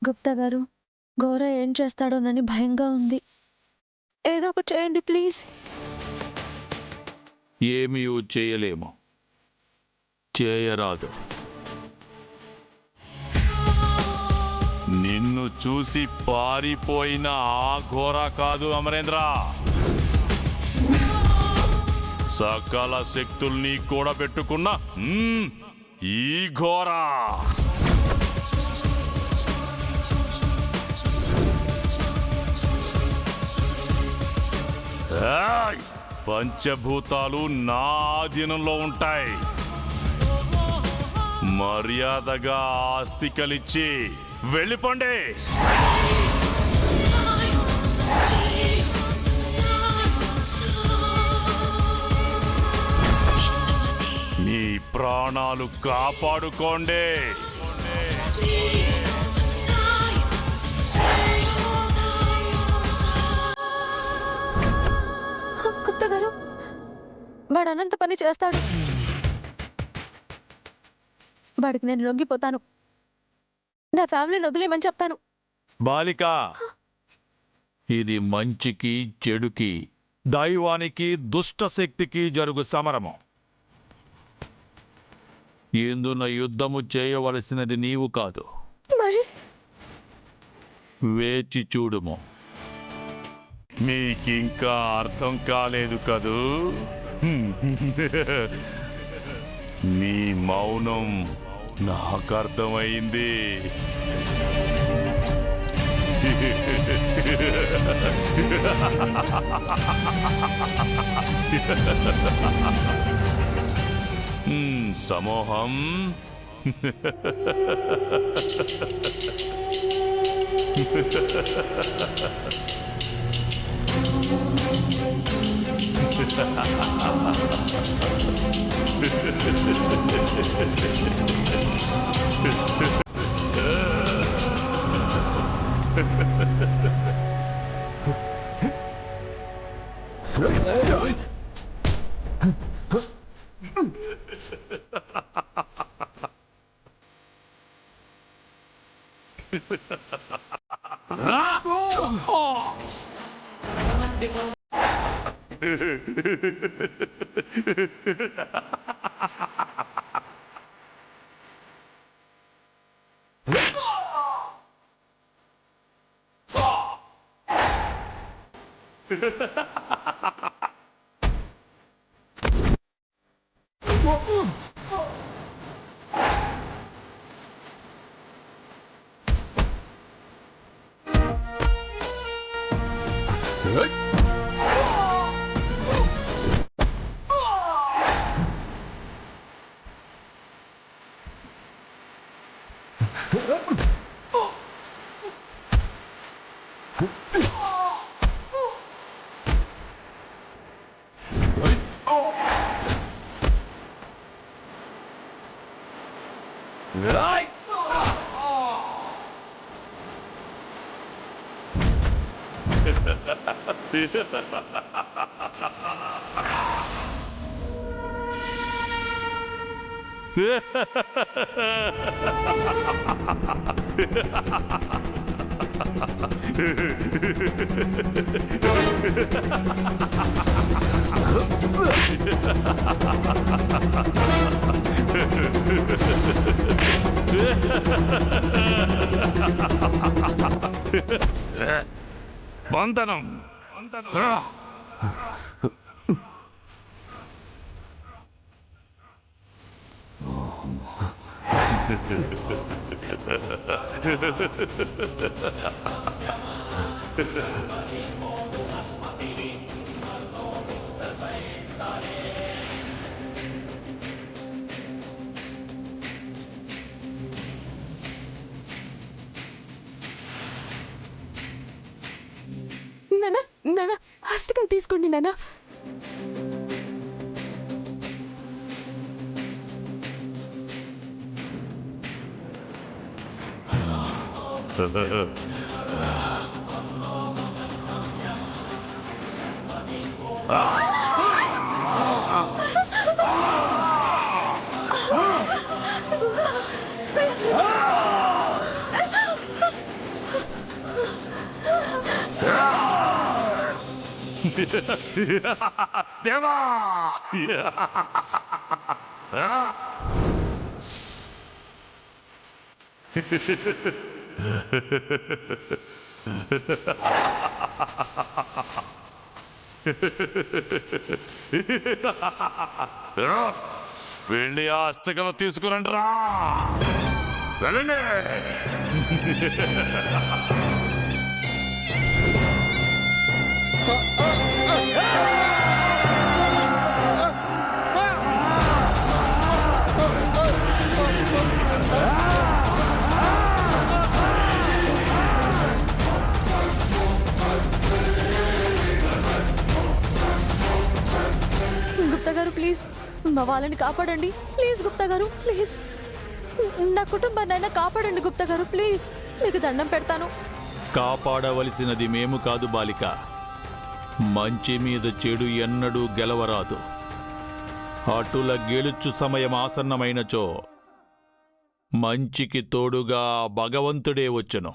గుప్తా గారు, గౌరవ్ ఏం చేస్తాడోనని భయంగా ఉంది. ఏదో ఒకటి చేయండి ప్లీజ్. ఏమీ చేయలేము, చేయరాదు. నిన్ను చూసి పారిపోయిన ఆ ఘోర కాదు అమరేంద్ర, సకల శక్తుల్ని కూడబెట్టుకున్న ఈ ఘోర. పంచభూతాలు నా ఆధీనంలో ఉంటాయి. మర్యాదగా ఆస్తికలిచ్చి వెళ్ళిపోండి. మీ ప్రాణాలు కాపాడుకోండి. గుప్తా గారు, వాడు అనంత పని చేస్తాడు. వాడికి నేను లొంగిపోతాను. నా ఫ్యామిలీని వదిలేయమని చెప్తాను. బాలిక, ఇది మంచికి చెడుకి, దైవానికి దుష్ట శక్తికి జరుగు సమరము. ఇందున యుద్ధము చేయవలసినది నీవు కాదు. మరి వేచి చూడుము. మీకింకా అర్థం కాలేదు కదూ? మీ మౌనం నాకు అర్థమైంది. సమూహం, బంధనం. నాన్న, నాన్న, హస్తకం తీసుకోండి నాన్న. దేవా! వెళ్ళి ఆ అష్టకం తీసుకురండి రా. వెళ్ళండి. గుప్తా గారు ప్లీజ్ మా వాళ్ళని కాపాడండి. ప్లీజ్ గుప్తా గారు ప్లీజ్ నా కుటుంబాన్ని అయినా కాపాడండి గుప్తా గారు ప్లీజ్. మీకు దండం పెడతాను. కాపాడవలసినది మేము కాదు బాలిక. మంచి మీద చెడు ఎన్నడూ గెలవరాదు. అటుల గెలుచు సమయం ఆసన్నమైనచో మంచికి తోడుగా భగవంతుడే వచ్చును.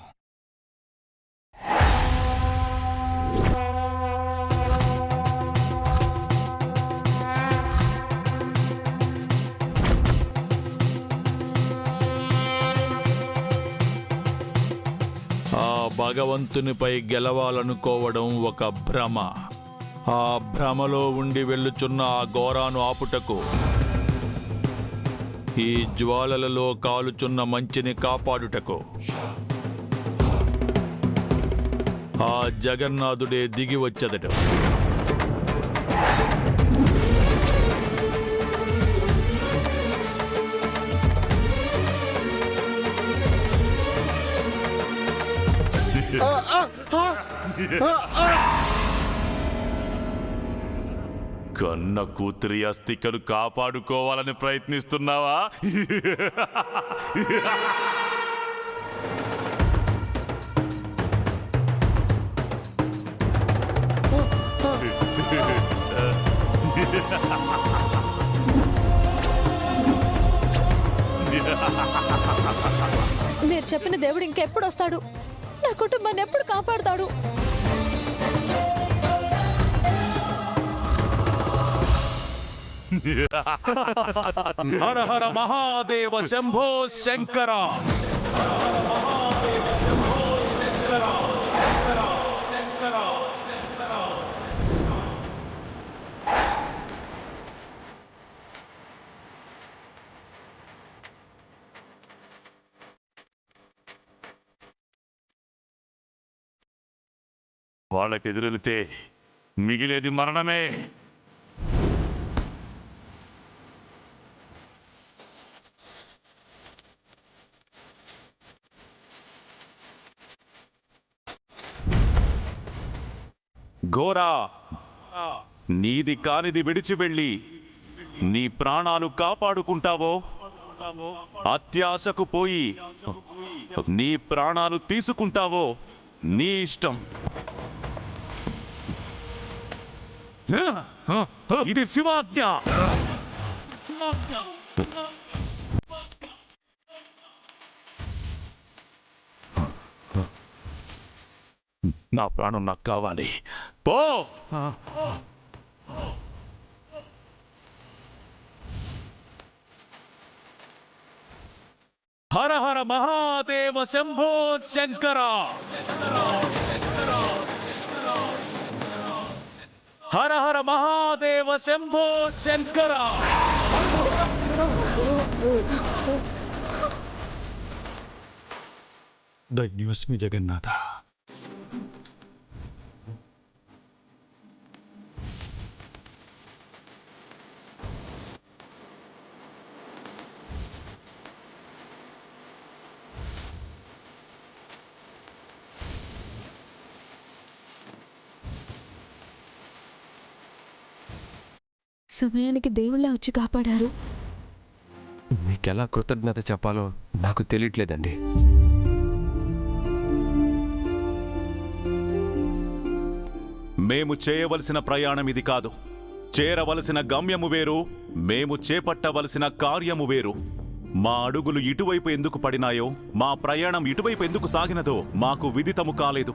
ఆ భగవంతునిపై గెలవాలనుకోవడం ఒక భ్రమ. ఆ భ్రమలో ఉండి వెళ్ళుచున్న ఆ ఘోరాను ఆపుటకు ఈ జ్వాలలలో కాలుచున్న మంచిని కాపాడుటకు ఆ జగన్నాథుడే దిగి వచ్చెదడు. కన్న కూతురి అస్థికలు కాపాడుకోవాలని ప్రయత్నిస్తున్నావా? మీరు చెప్పిన దేవుడు ఇంకెప్పుడు వస్తాడు? నా కుటుంబాన్ని ఎప్పుడు కాపాడుతాడు? హర హర మహాదేవ శంభో శంకర. వాళ్ళకి ఎదురెళ్తే మిగిలేది మరణమే. ఘోరా, నీది కానిది విడిచి వెళ్ళి నీ ప్రాణాలు కాపాడుకుంటావో, అత్యాశకు పోయి నీ ప్రాణాలు తీసుకుంటావో నీ ఇష్టం. ఇది శివాజ్ఞ. నా ప్రాణం నాకు కావాలి. పో. హర హర మహాదేవ శంభో శంకర. హర హర మహాదేవ శంభో శంకర. ధన్యోస్మి జగన్నాథ. సమయానికి దేవుళ్ళ వచ్చి కాపాడారు. మీకెలా కృతజ్ఞత చెప్పాలో నాకు తెలియట్లేదండి. మేము చేయవలసిన ప్రయాణం ఇది కాదు. చేరవలసిన గమ్యము వేరు, మేము చేపట్టవలసిన కార్యము వేరు. మా అడుగులు ఇటువైపు ఎందుకు పడినాయో, మా ప్రయాణం ఇటువైపు ఎందుకు సాగినదో మాకు విదితము కాలేదు.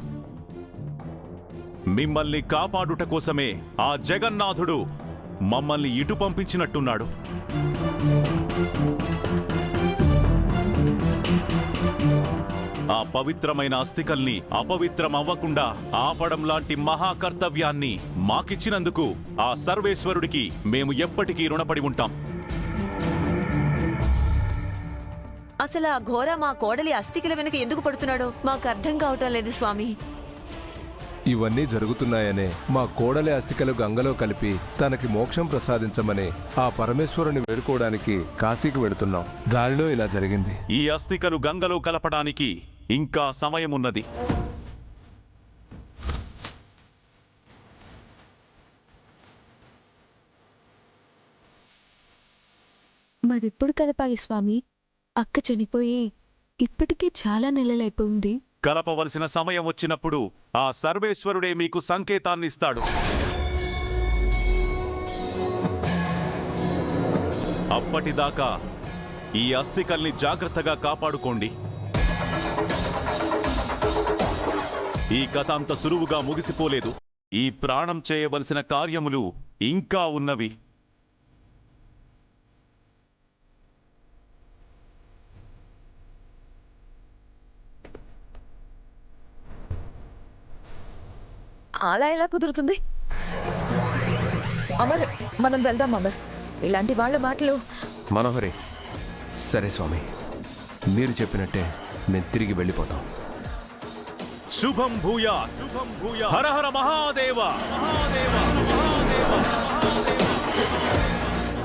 మిమ్మల్ని కాపాడుట కోసమే ఆ జగన్నాథుడు మమ్మల్ని ఇటు పంపించినట్టున్నాడు. ఆ పవిత్రమైన అస్థికల్ని అపవిత్రం అవ్వకుండా ఆపడం లాంటి మహాకర్తవ్యాన్ని మాకిచ్చినందుకు ఆ సర్వేశ్వరుడికి మేము ఎప్పటికీ రుణపడి ఉంటాం. అసలు ఆ ఘోర మా కోడలి అస్థికల వెనుక ఎందుకు పడుతున్నాడో మాకు అర్థం కావటం లేదు స్వామి. ఇవన్నీ జరుగుతున్నాయనే మా కోడలి అస్థికలు గంగలో కలిపి తనకి మోక్షం ప్రసాదించమని ఆ పరమేశ్వరుని వేడుకోవడానికి కాశీకి వెళుతున్నాం. దానిలో ఇలా జరిగింది. ఈ అస్థికలు గంగలో కలపడానికి ఇంకా సమయమున్నది. మరెప్పుడు కలపాలి స్వామి? అక్క చనిపోయి ఇప్పటికే చాలా నెలలైపోయింది. కలపవలసిన సమయం వచ్చినప్పుడు ఆ సర్వేశ్వరుడే మీకు సంకేతాన్నిస్తాడు. అప్పటిదాకా ఈ అస్థికల్ని జాగ్రత్తగా కాపాడుకోండి. ఈ కథ అంత సులువుగా ముగిసిపోలేదు. ఈ ప్రాణం చేయవలసిన కార్యములు ఇంకా ఉన్నవి. అలా ఎలా కుదురుతుంది? అమర్, మనం వెళ్దాం అమర్. ఇలాంటి వాళ్ళ మాటలు. మనోహరి, సరే స్వామి, మీరు చెప్పినట్టే మేము తిరిగి వెళ్ళిపోతాం. శుభం భూయా, హర హర మహాదేవ,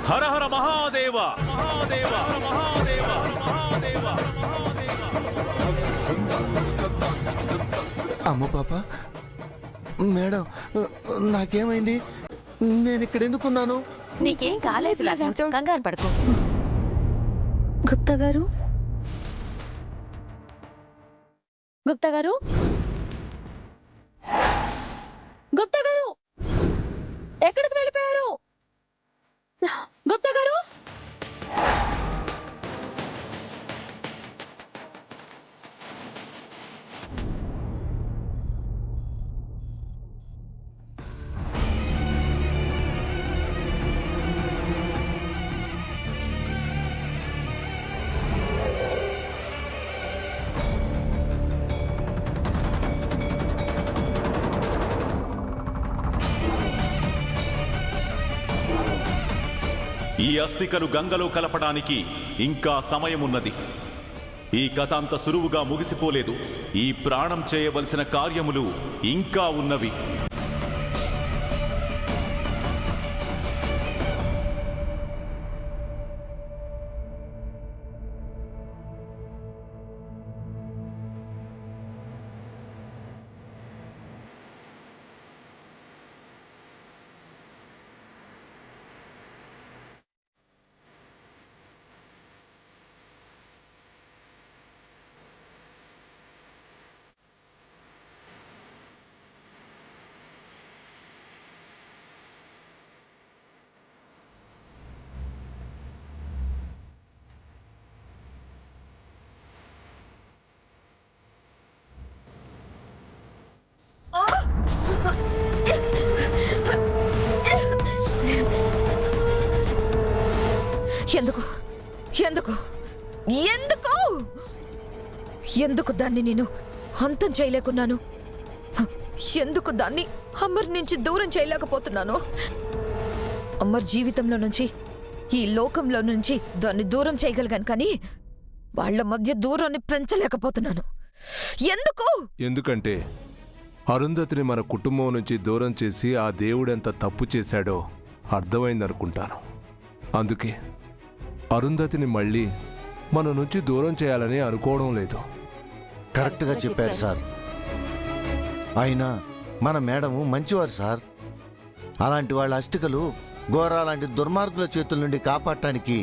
హర హర మహాదేవ, మహాదేవ, మహాదేవ, మహాదేవ. అమ్మ పాప, మేడం, నాకేమైంది? నేను ఇక్కడ ఎందుకున్నాను? నీకేం కాలేదు, కంగారు పడుకో. గుప్తా గారు, గుప్తా గారు, గుప్తా గారు, ఎక్కడికి వెళ్ళిపోయారు? గుప్తా గారు, ఈ అస్థికలు గంగలో కలపడానికి ఇంకా సమయమున్నది. ఈ కథ అంత సులువుగా ముగిసిపోలేదు. ఈ ప్రాణం చేయవలసిన కార్యములు ఇంకా ఉన్నవి. ఎందుకు ఎందుకు ఎందుకు ఎందుకు దాన్ని నేను అంతం చేయలేకున్నాను? ఎందుకు దాన్ని అమర్ నుంచి దూరం చేయలేకపోతున్నాను? అమర్ జీవితంలో నుంచి, ఈ లోకంలో నుంచి దాన్ని దూరం చేయగలిగాను, కానీ వాళ్ళ మధ్య దూరాన్ని పెంచలేకపోతున్నాను. ఎందుకు? ఎందుకంటే అరుంధతిని మన కుటుంబం నుంచి దూరం చేసి ఆ దేవుడెంత తప్పు చేశాడో అర్థమైందనుకుంటాను. అందుకే అరుంధతిని మళ్ళీ మన నుంచి దూరం చేయాలని అనుకోవడం లేదు. కరెక్ట్గా చెప్పారు సార్. అయినా మన మేడము మంచివారు సార్. అలాంటి వాళ్ళ అస్థికలు ఘోరా లాంటి దుర్మార్గుల చేతుల నుండి కాపాడటానికి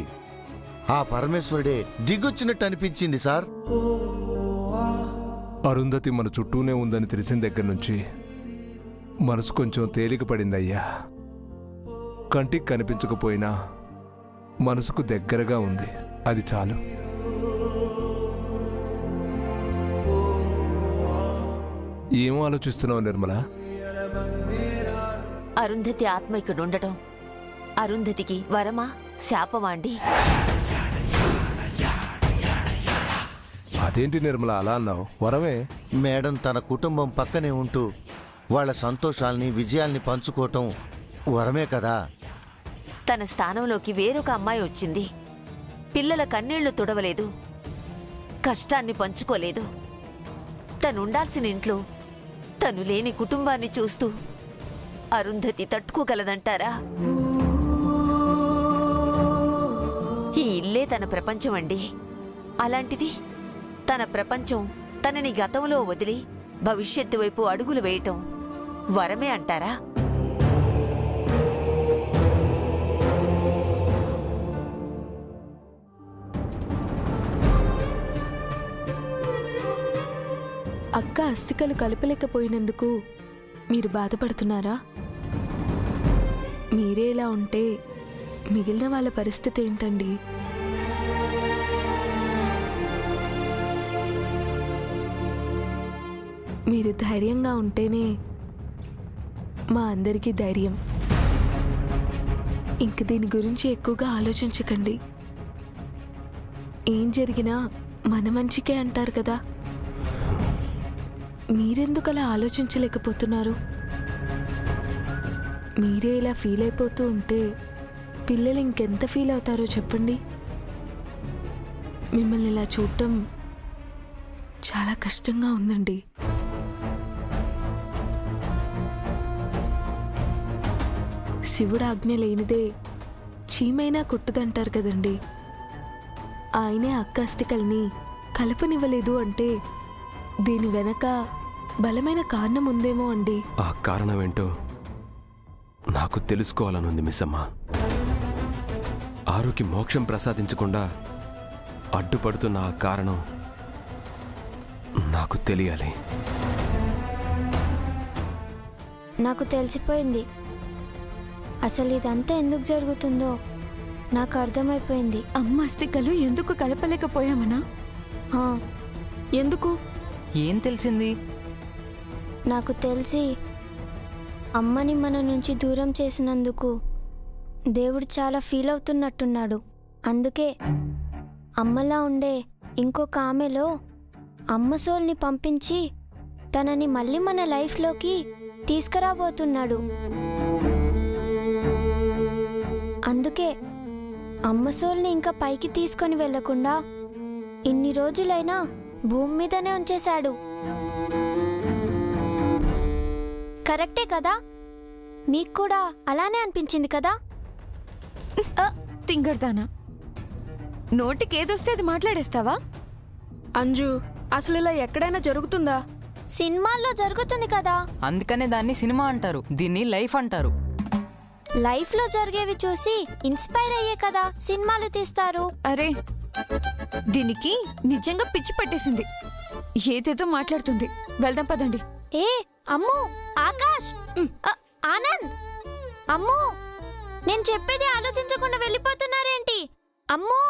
ఆ పరమేశ్వరుడే దిగొచ్చినట్టు అనిపించింది సార్. అరుంధతి మన చుట్టూనే ఉందని తెలిసిన దగ్గర నుంచి మనసు కొంచెం తేలిక పడిందయ్యా. కంటికి కనిపించకపోయినా మనసుకు దగ్గరగా ఉంది, అది చాలు. ఏం ఆలోచిస్తున్నావు నిర్మల? అరుంధతి ఆత్మ ఇక్కడ ఉండటం అరుంధతికి వరమా శాపమా అండి? అదేంటి నిర్మల అలా అన్నావు? వరమే. మేడం తన కుటుంబం పక్కనే ఉంటూ వాళ్ళ సంతోషాల్ని విజయాల్ని పంచుకోవటం వరమే కదా. తన స్థానంలోకి వేరొక అమ్మాయి వచ్చింది. పిల్లల కన్నీళ్లు తుడవలేదు, కష్టాన్ని పంచుకోలేదు. తనుండాల్సిన ఇంట్లో తను లేని కుటుంబాన్ని చూస్తూ అరుంధతి తట్టుకోగలదంటారా? ఈ ఇల్లే తన ప్రపంచం అండి. అలాంటిది తన ప్రపంచం తనని గతంలో వదిలి భవిష్యత్తు వైపు అడుగులు వేయటం వరమే అంటారా? అక్క అస్థికలు కలపలేకపోయినందుకు మీరు బాధపడుతున్నారా? మీరే ఇలా ఉంటే మిగిలిన వాళ్ళ పరిస్థితి ఏంటండి? మీరు ధైర్యంగా ఉంటేనే మా అందరికీ ధైర్యం. ఇంక దీని గురించి ఎక్కువగా ఆలోచించకండి. ఏం జరిగినా మన మంచికే అంటారు కదా. మీరెందుకు అలా ఆలోచించలేకపోతున్నారు? మీరే ఇలా ఫీల్ అయిపోతూ ఉంటే పిల్లలు ఇంకెంత ఫీల్ అవుతారో చెప్పండి. మిమ్మల్ని ఇలా చూడటం చాలా కష్టంగా ఉందండి. శివుడు ఆజ్ఞ లేనిదే చీమైనా కుట్టదంటారు కదండి. ఆయనే అక్క అస్థికల్ని కలపనివ్వలేదు అంటే దీని వెనక బలమైన కారణం ఉందేమో అండి. ఆ కారణం ఏంటో నాకు తెలుసుకోవాలనుంది మిస్సమ్మ. ఆరుకి మోక్షం ప్రసాదించకుండా అడ్డుపడుతున్న ఆ కారణం నాకు తెలియాలి. నాకు తెలిసిపోయింది. అసలు ఇదంతా ఎందుకు జరుగుతుందో నాకు అర్థమైపోయింది. అమ్మ అస్థికలు ఎందుకు కలపలేకపోయామనా? ఎందుకు? ఏం తెలిసింది? నాకు తెలిసి అమ్మని మన నుంచి దూరం చేసినందుకు దేవుడు చాలా ఫీల్ అవుతున్నట్టున్నాడు. అందుకే అమ్మలా ఉండే ఇంకొక ఆమెలో అమ్మ సోల్ని పంపించి తనని మళ్ళీ మన లైఫ్లోకి తీసుకురాబోతున్నాడు. అందుకే అమ్మ సోల్ని ఇంకా పైకి తీసుకొని వెళ్లకుండా ఇన్ని రోజులైనా భూమి మీదనే ఉంచేశాడు. కరెక్టే కదా? మీకు కూడా అలానే అనిపించింది కదా? తింగర్దానా, నోటికేదొస్తే అది మాట్లాడేస్తావా? అంజు, అసలు ఇలా ఎక్కడైనా జరుగుతుందా? సినిమాల్లో జరుగుతుంది కదా. అందుకనే దాన్ని సినిమా అంటారు, దీన్ని లైఫ్ అంటారు. లైఫ్ లో జరిగేవి చూసి ఇన్స్పైర్ అయ్యే కదా సినిమాలు తీస్తారు. అరే, దీనికి నిజంగా పిచ్చి పట్టేసింది. ఏదేదో మాట్లాడుతుంది. వెళ్దాం పదండి. ఏ అమ్ము, ఆకాష్, ఆనంద్, అమ్ము, నేను చెప్పేది ఆలోచించకుండా వెళ్ళిపోతున్నారేంటి? అమ్ము,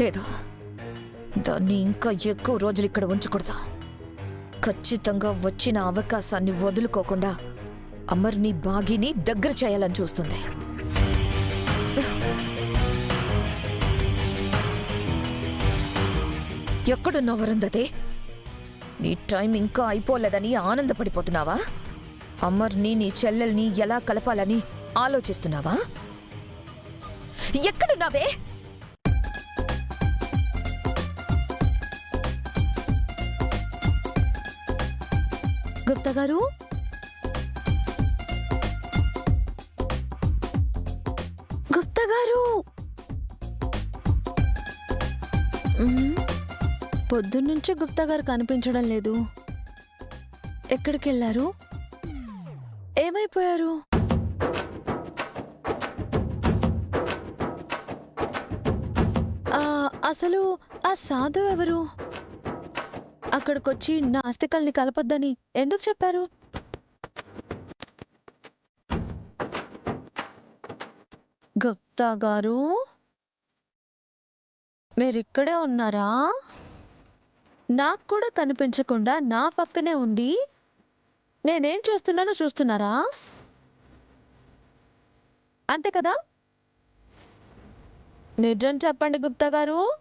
లేదు, దాన్ని ఇంకా ఎక్కువ రోజులు ఇక్కడ ఉంచకూడదు. ఖచ్చితంగా వచ్చిన అవకాశాన్ని వదులుకోకుండా అమర్ని బాగిని దగ్గర చేయాలని చూస్తుంది. ఎక్కడున్నావు అరుంధతి? నీ టైం ఇంకా అయిపోలేదని ఆనందపడిపోతున్నావా? అమర్ని నీ చెల్లెల్ని ఎలా కలపాలని ఆలోచిస్తున్నావా? ఎక్కడున్నావే? గుప్తా గారు, గుప్తా గారు, పొద్దున్నుంచి గుప్తా గారు కనిపించడం లేదు. ఎక్కడికి వెళ్ళారు? ఏమైపోయారు? అసలు ఆ సాధు ఎవరు? అక్కడికొచ్చి నా అస్థికల్ని కలపొద్దని ఎందుకు చెప్పారు? గుప్తా గారు, మీరిక్కడే ఉన్నారా? నాకు కూడా కనిపించకుండా నా పక్కనే ఉండి నేనేం చేస్తున్నానో చూస్తున్నారా? అంతే కదా? నిజం చెప్పండి గుప్తా గారు.